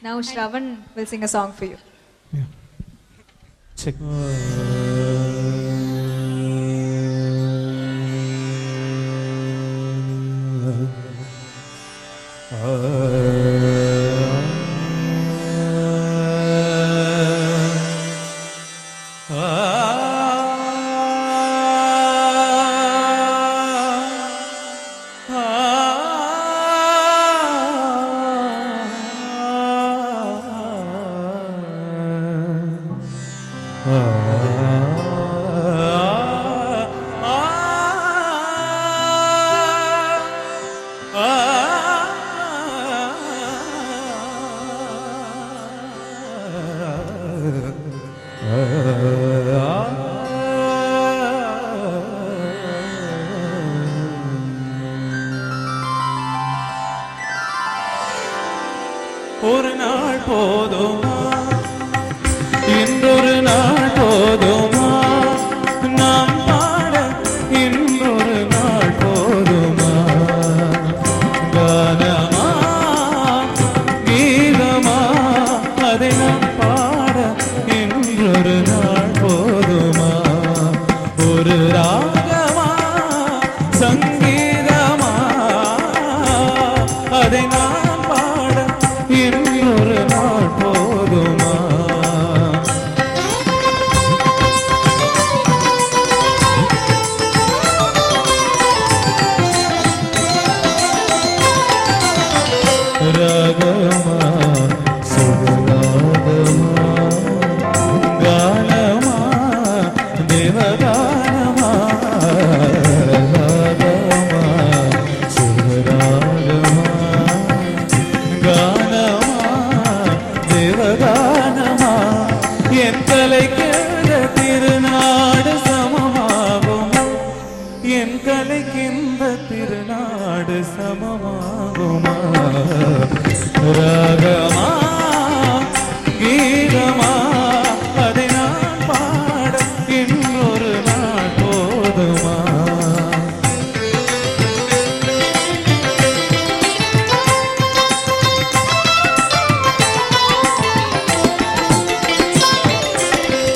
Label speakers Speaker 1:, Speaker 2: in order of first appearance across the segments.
Speaker 1: Now Shravan will sing a song for you.
Speaker 2: Yeah. Check. ஒரு நாள் போதுமா, இன்றொரு நாள் போதுமா, நாம் பாட இன்றொரு நாள் போதுமா, கானமா கீதமா அதை நாம் பாட இன்றொரு நாள் போதுமா, ஒரு ராகமா சங்கீதமா அதை நாம் பாட இன்னொரு நாள் போதுமா. ராகமா சுகராகமா கானமா தேவகானமா, ராகமா சுகராகமா கானமா தேவகானமா, என் கலைக்கின்ற திருநாடு சமமாகுமா, என் கலைக்கின்ற திருநாடு சமமாகுமா, ராகமா கீதமா அதை நான் பாட இன்னொரு நாள் போதுமா.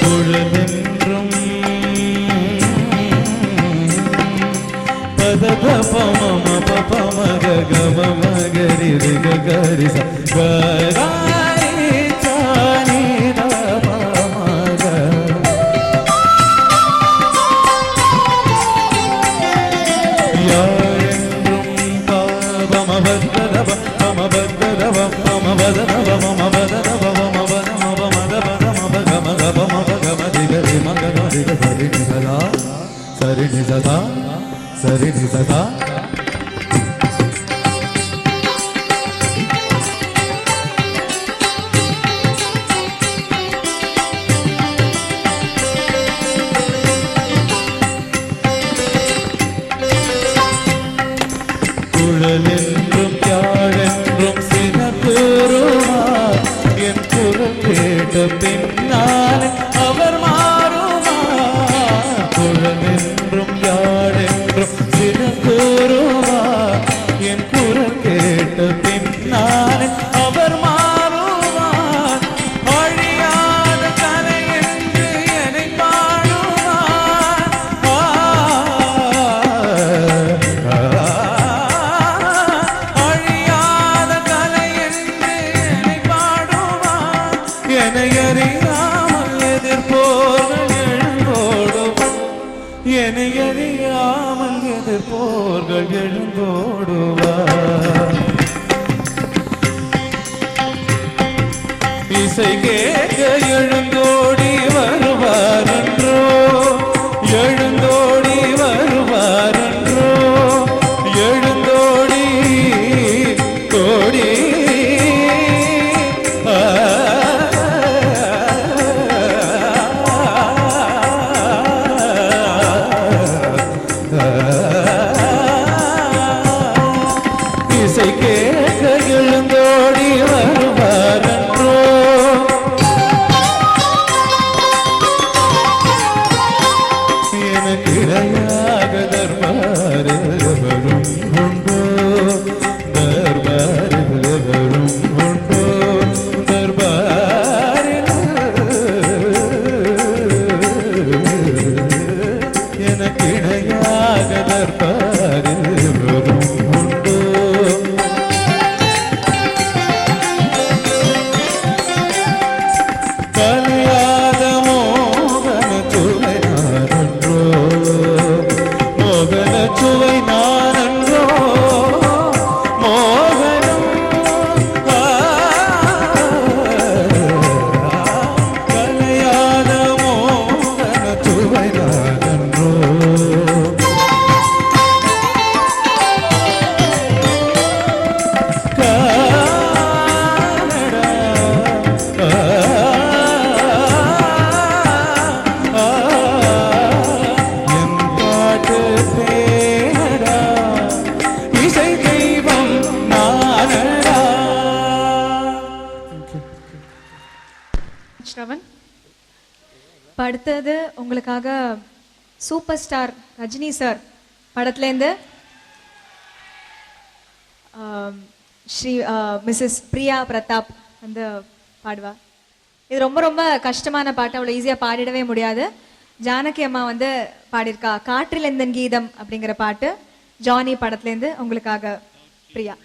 Speaker 2: குழலென்றும் பதப பமம பமக கம கரி ரிக கரி ச கரி சானி தமக, யாரென்றும் பம பதப பம பதப பம பதப மம பதப மம பதப மத பதம கம கம கம திகரி மக ரிக சரி நிசதா சரி நிசதா சரி நிசதா. குழலென்றும் யாழென்றும் சினக்கூறுவார், என் குரல் கேட்ட பின்னால் அவர் மாறுவார். குழலென்றும் யாழென்றும் சினக்கூறுவார், என் குரல் கேட்ட பின்னால் அவர் மாறுவார். அழியாத கலை என்று என்னை பாடுவார். அழியாத கலை என்று என்னை பாடுவார். என்னை அறியாமல் எதிர்ப்போர்கள் எழுந்தோடுவார், என்னை அறியாமல் எதிர்ப்போர்கள் எழுந்தோடுவார். இசை கேட்க எழுந்தோடி வருவார் என்றோ, எழுந்தோடி வருவார் என்றோ, எழுந்தோடி கோடி இசை கேட்க எழுந்தோடி வருவார் என்றோ,
Speaker 1: ஸ்ரவன். இப்போ அடுத்தது உங்களுக்காக சூப்பர் ஸ்டார் ரஜினி சார் படத்துலேருந்து ஸ்ரீ மிஸ்ஸஸ் பிரியா பிரதாப் வந்து பாடுவா. இது ரொம்ப ரொம்ப கஷ்டமான பாட்டு, அவ்வளோ ஈஸியாக பாடிடவே முடியாது. ஜானகி அம்மா வந்து பாடியிருக்கா காற்றில் எந்தன் கீதம் அப்படிங்கிற பாட்டு. ஜானி படத்துலேருந்து உங்களுக்காக பிரியா.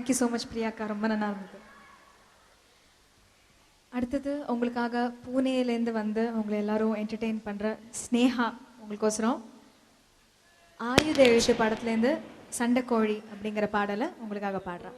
Speaker 1: தேங்க்யூ ஸோ மச் பிரியாக்கா, ரொம்ப நல்லா இருந்தது. அடுத்தது உங்களுக்காக பூனேலேருந்து வந்து உங்களை எல்லாரும் என்டர்டெயின் பண்ணுற ஸ்னேஹா உங்களுக்கோசரம் ஆயுத எழுத்து படத்துலேருந்து சண்டைக்கோழி அப்படிங்கிற பாடலை உங்களுக்காக பாடுறா.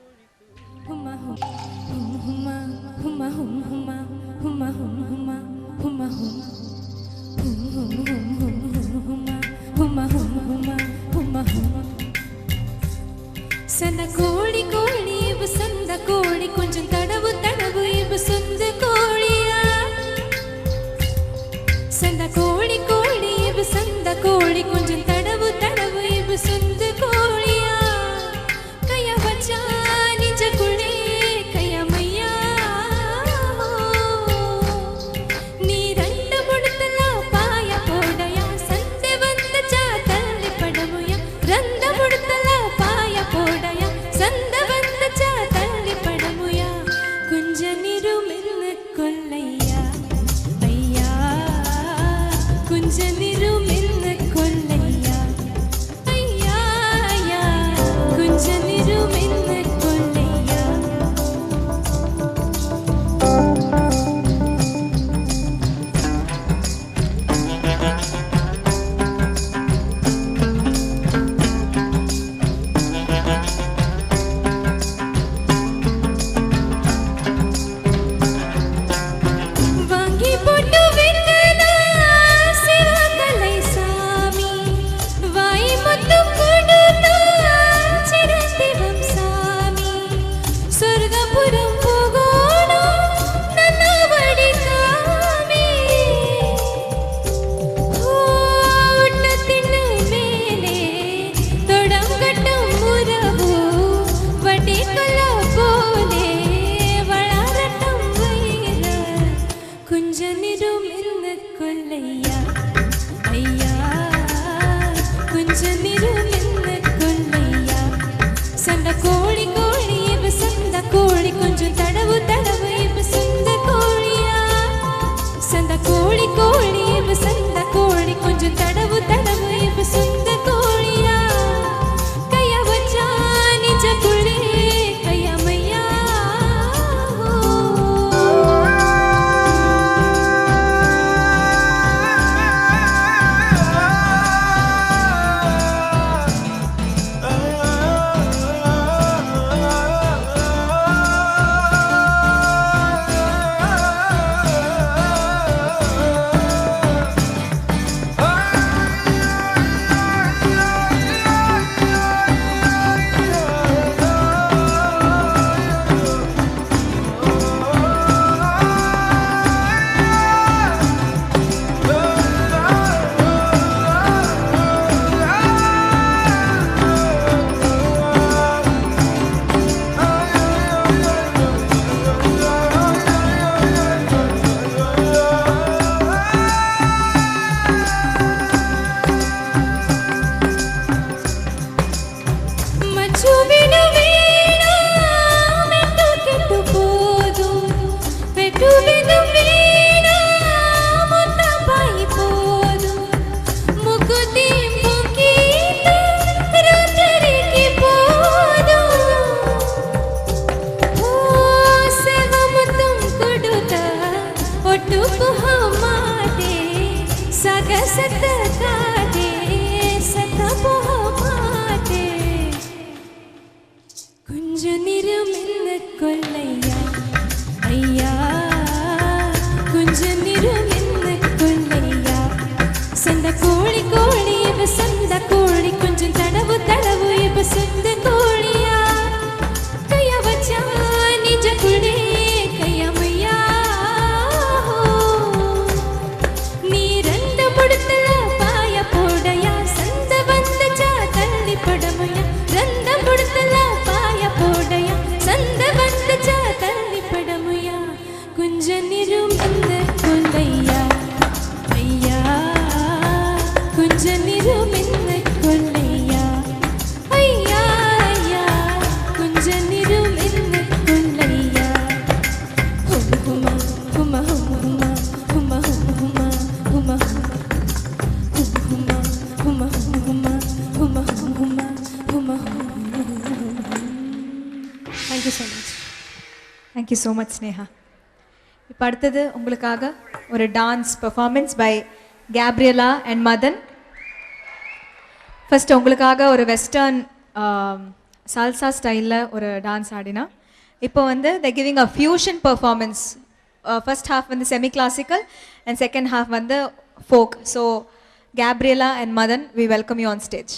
Speaker 3: சந்த கோழி கோழி இவ சந்த கோழி கொஞ்சம் தடவு தடவு இவ சொந்த கோழியா. சந்த கோழி கோழி இவ சந்த கோழி கொஞ்சம் தடவு தடவு இவ சொந்த கோழியா. கைய வச்சா நிஜ குழே கையமையா. நீ ரெண்டு முடுத்தல பாய போடையா சந்தை வந்துச்சா தள்ளி படமுயா. ரெண்டு முடுத்தல பாய போடையா சந்த வந்துச்சா தள்ளி படமுயா. கொஞ்ச நிருமின்னு கொல்லையா ஐயா. கொஞ்ச நிருமின்னு கொல்லையா ஐயா ஐயா. கொஞ்ச நிருமின்னு கொல்லையா. வாங்கி போட்டு விட்டனா சிவகலை சாமி. வாய் முத்து கொடுத்தா சிரந்திவம் சாமி. சொர்க்கபுரம் போகணும் நன்னவடி காமி. ஊட்டத்தின் மேலே தொடங்கட்டும் உறவு. வட்டிக்கொல்ல போலே வளரட்டும் வயிறு. கொஞ்ச நிறம் என்ன கொல்லையா ஐயா. கொஞ்ச நிறம் என்ன கொல்லையா. சந்த கோழி கோழி இவ சந்த கோழி கொஞ்சம் தடவு தடவு இவ சொந்த கோழியா. சந்த கோழி கோழி இவ சந்த கோழி கொஞ்சம் தடவு தடவு இவ சொந்த கோழியா. கைய வச்சா நிஜ குழே கையமையா. மச்சுவிடு வீணா மெட்டு கெட்டு போதும். பெட்டுவிடு வீணா முத்தபாய் போதும். முகுதி முகீத்து ரோஜரிக்கு போதும். செவமுத்தும் கொடுத்த ஒட்டு புகமாதே. சகசத்த காதே சத்த புகமாதே. கொஞ்ச நிறம் என்ன கொல்லையா ஐயா. கொஞ்ச நிறம் என்ன கொல்லையா. சந்த கோழி கோழி இவ சந்த கோழி கொஞ்சம் தடவு தடவு இவ சொந்த கோழியா. கைய வச்சா நிஜ குழே கையமையா. நீ ரெண்டு முடுத்தல பாய போடையா சந்த வந்துச்சா தள்ளி படமுயா. ரெண்டு முடுத்தல பாய போடையா சந்த வந்துச்சா தள்ளி படமுயா. கொஞ்ச நிறம் என்ன கொல்லையா ஐயா. கொஞ்ச நிறம் என்ன கொல்லையா ஐயா
Speaker 1: தேங்க்யூ ஸோ மச் ஸ்னேகா. இப்போ அடுத்தது உங்களுக்காக ஒரு dance performance by Gabriela and Madan. First உங்களுக்காக ஒரு வெஸ்டர்ன் சால்சா ஸ்டைலில் ஒரு டான்ஸ் ஆடினா, இப்போ வந்து the giving a fusion performance. First half வந்து semi classical and second half வந்து folk. So Gabriela and Madan, we welcome you on stage.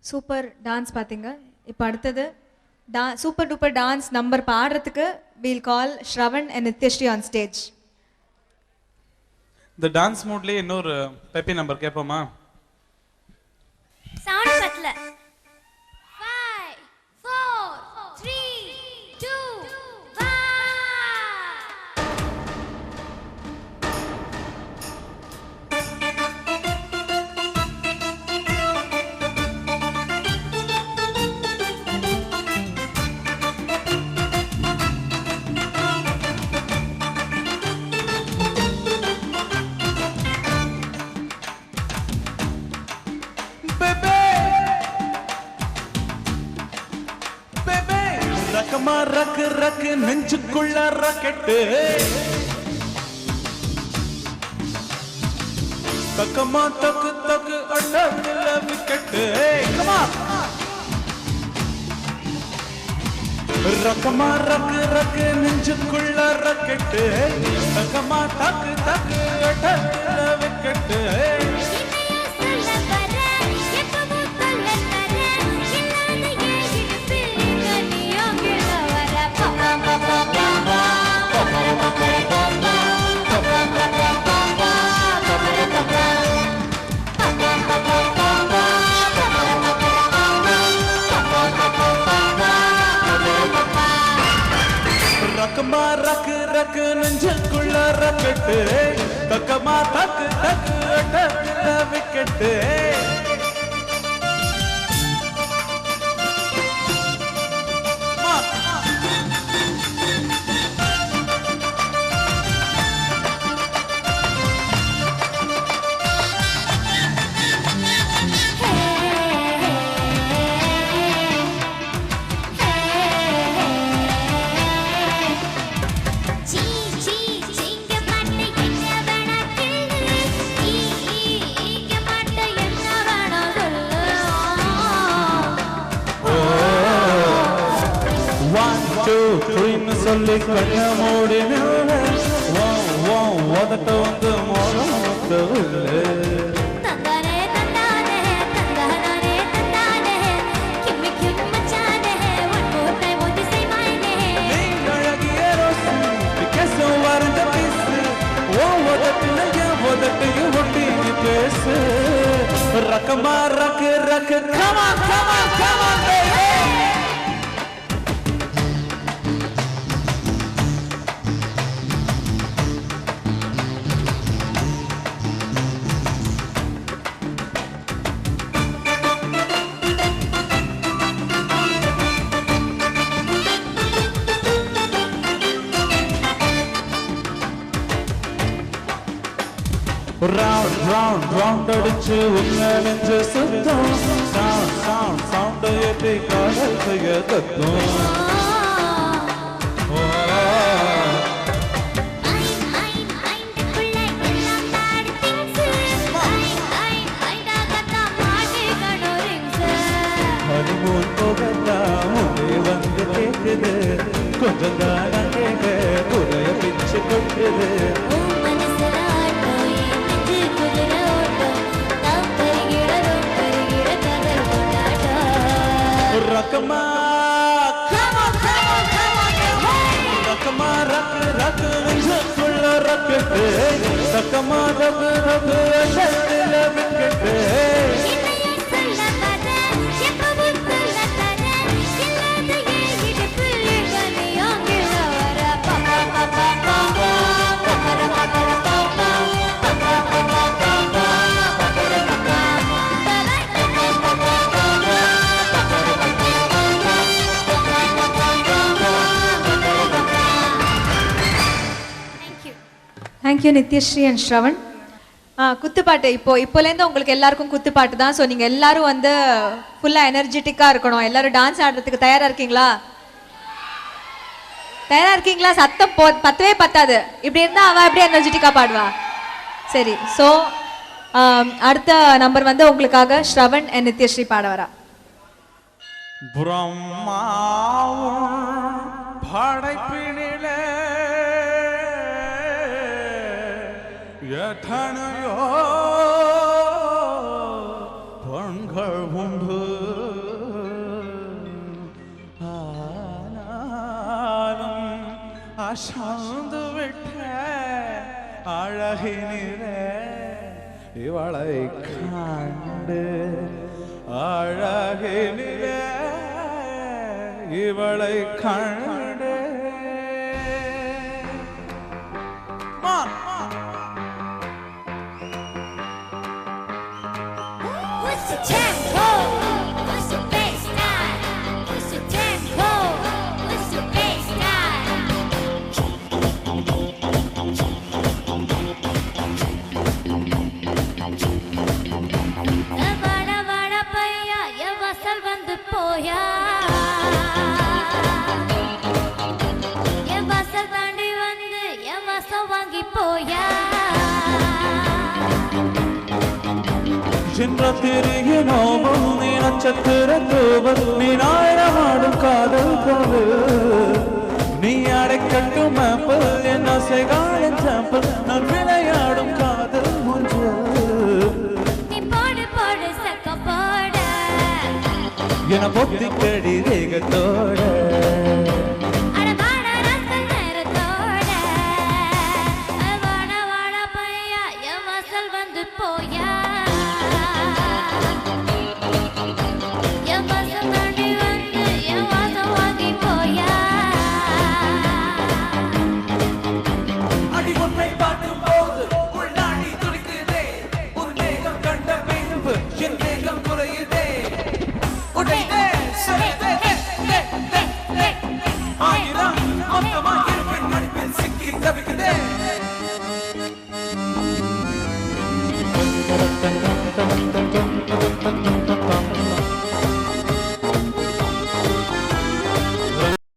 Speaker 1: Super dance பார்த்தீங்க. இப்போ அடுத்தது சூப்பர் டூப்பர் டான்ஸ் நம்பர் பாடுறதுக்கு we'll call Shravan and Nithyashree on stage.
Speaker 4: இந்த dance மூட்லயே இன்னொரு peppy number கேட்போமா?
Speaker 3: சவுண்ட் பத்தல. 5 4 3 2 1.
Speaker 4: ரக்கமா ரக்கு ரக்கு நெஞ்சுக்குள்ள ராக்கெட்டு, தக்கமா தக்கு தக்கு அட்டத்துல விக்கெட்டு. ரக்கமா ரக்கு ரக்கு நெஞ்சுக்குள்ள ராக்கெட்டு, தக்கமா தக்கு தக்கு அட்டத்துல விக்கெட்டு. ரக்கு நெஞ்சுக்குள்ள ரக்கெட்டு தக்கமா தக்கு தக்கு டக்குல விக்கெட்டு சொல்லி கண்ண மூடி ஓதட்ட வந்து மோகம் பேசு ரக்கமா ரக்கு ரக்கு come on come on come on baby round round round அடிச்சு உங்க நெஞ்சு சுத்தம் sound sound sound ஏத்தி காதல் செய்ய தத்தும் honeymoon போகலாம் வந்து கேக்குது கொஞ்சம் தான கேட்க குறைய பிச்சு கொட்டுது Rakama, come on, come on, come on, Rakama, rak, nizkulla rakete, Rakama, rak, shandila vikete.
Speaker 1: Thank you Nithyashree and Shravan. குத்துப்பாட்டு இப்போலேருந்து உங்களுக்கு எல்லாருக்கும் குத்துப்பாட்டு தான். ஸோ நீங்கள் எல்லாரும் வந்து ஃபுல்லாக எனர்ஜெட்டிக்காக இருக்கணும். எல்லாரும் டான்ஸ் ஆடுறதுக்கு தயாராக இருக்கீங்களா? தயாராக இருக்கீங்களா? சத்தம் பத்தவே பத்தாது. இப்படி இருந்தால் அவள் எப்படி எனர்ஜெட்டிக்காக பாடுவா? சரி, ஸோ அடுத்த நம்பர் வந்து உங்களுக்காக ஸ்ரவன் அண்ட் நித்யஸ்ரீ பாட வரா.
Speaker 4: பிரம்மாவும் படைப்பினிலே எத்தனையோ பெண்கள் உண்டு ஆனாலும் அசாந்து விட்ட அழகினிலே இவளை கண்டு அழகினிலே இவளை கண்டு சின்றத்திரிய நோபம் நீ நட்சத்திர தூபம் நீ நாயனமாடும் காதல் போது நீ அடைக்கட்டும் மேப்பல் என் அசைகாடும் சாம்பல் நான் விளையாடும் காதல் ஒன்று என பொத்திக்கடி வேகத்தோட